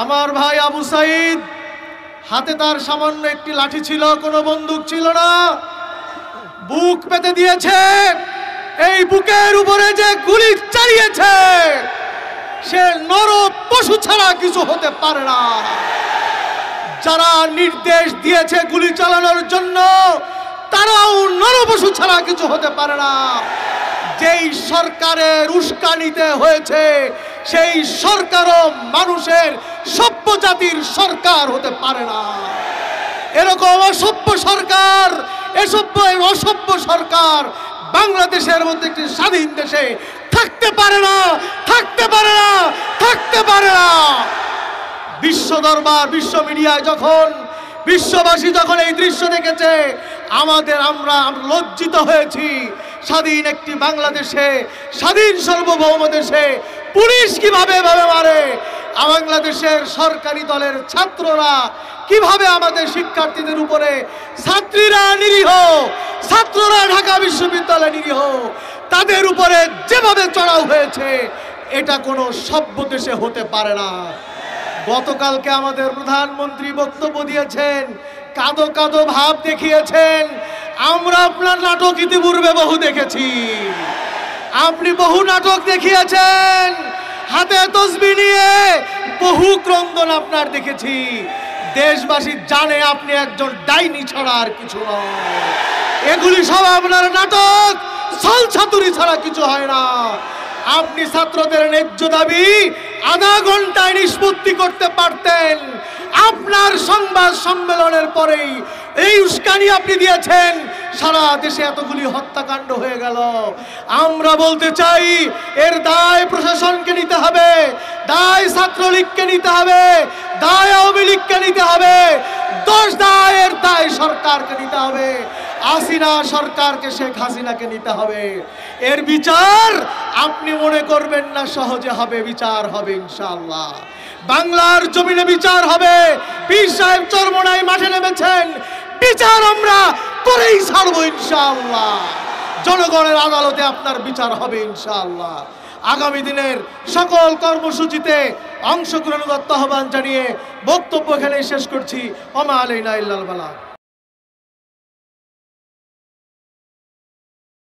আমার ভাই আবু সাইদ হাতে তার সামান্য একটি লাঠি ছিল, কোনো বন্দুক ছিল না, বুক পেতে দিয়েছে। এই বুকের উপরে যে গুলি চালিয়েছে সে নর পশু ছাড়া কিছু হতে পারে না। যারা নির্দেশ দিয়েছে গুলি চালানোর জন্য তারাও নর পশু ছাড়া কিছু হতে পারে না। যেই সরকারের উস্কানিতে হয়েছে সেই সরকারও মানুষের সভ্য জাতির সরকার হতে পারে না। এরকম অসভ্য সরকার, অসভ্য সরকার বাংলাদেশের মধ্যে একটি স্বাধীন দেশে থাকতে পারে না, থাকতে পারে না, থাকতে পারে না। বিশ্ব দরবার, বিশ্ব মিডিয়ায় যখন বিশ্ববাসী যখন এই দৃশ্য দেখেছে আমরা লজ্জিত হয়েছি। স্বাধীন একটি বাংলাদেশে, স্বাধীন সার্বভৌম দেশে পুলিশ কিভাবে মারে, বাংলাদেশের সরকারি দলের ছাত্ররা কিভাবে আমাদের শিক্ষার্থীদের উপরে, ছাত্রীরা নিরীহ, ছাত্ররা ঢাকা বিশ্ববিদ্যালয় নিরীহ, তাদের উপরে যেভাবে চড়াও হয়েছে এটা কোনো সভ্য দেশে হতে পারে না। গতকালকে আমাদের প্রধানমন্ত্রী বক্তব্য দিয়েছেন, কাঁদো কাঁদো ভাব দেখিয়েছেন। আমরা আপনার নাটক ইতিপূর্বে বহু দেখেছি, আপনি বহু নাটক দেখিয়েছেন, হাতে তসবিহ নিয়ে বহু ক্রন্দন আপনার দেখেছি। দেশবাসী জানে আপনি একজন ডাইনি ছাড়া আর কিছু নয়। এগুলি সব আপনার নাটক, ছলছাতুরি ছাড়া কিছু হয় না। আপনি ছাত্রদের ন্যায্য দাবি আধা ঘন্টায় নিষ্পত্তি করতে পারতেন। আপনার সংবাদ সম্মেলনের পরেই এই উস্কানি আপনি দিয়েছেন, সারা দেশে এতগুলি হত্যাকাণ্ড হয়ে গেল। আমরা বলতে চাই এর দায় প্রশাসনকে নিতে হবে, দায় ছাত্রলীগকে নিতে হবে, দায় আওয়ামী লীগকে নিতে হবে, দায়ের দায় সরকারকে নিতে হবে, হাসিনা সরকারকে, শেখ হাসিনাকে নিতে হবে। এর বিচার আপনি মনে করবেন না সহজে হবে, বিচার হবে ইনশাআল্লাহ। বাংলার জমিনে বিচার হবে। পীর সাহেব চরমোনাই মাঠে নেমেছেন, বিচার আমরা করেই ছাড়বো ইনশাআল্লাহ। জনগণের আদালতে আপনার বিচার হবে ইনশাআল্লাহ। আগামী দিনের সকল কর্মসূচিতে অংশগ্রহণ আহ্বান জানিয়ে বক্তব্য এখানে শেষ করছি। ওমা আলাইনা ইল্লাল বালাগ।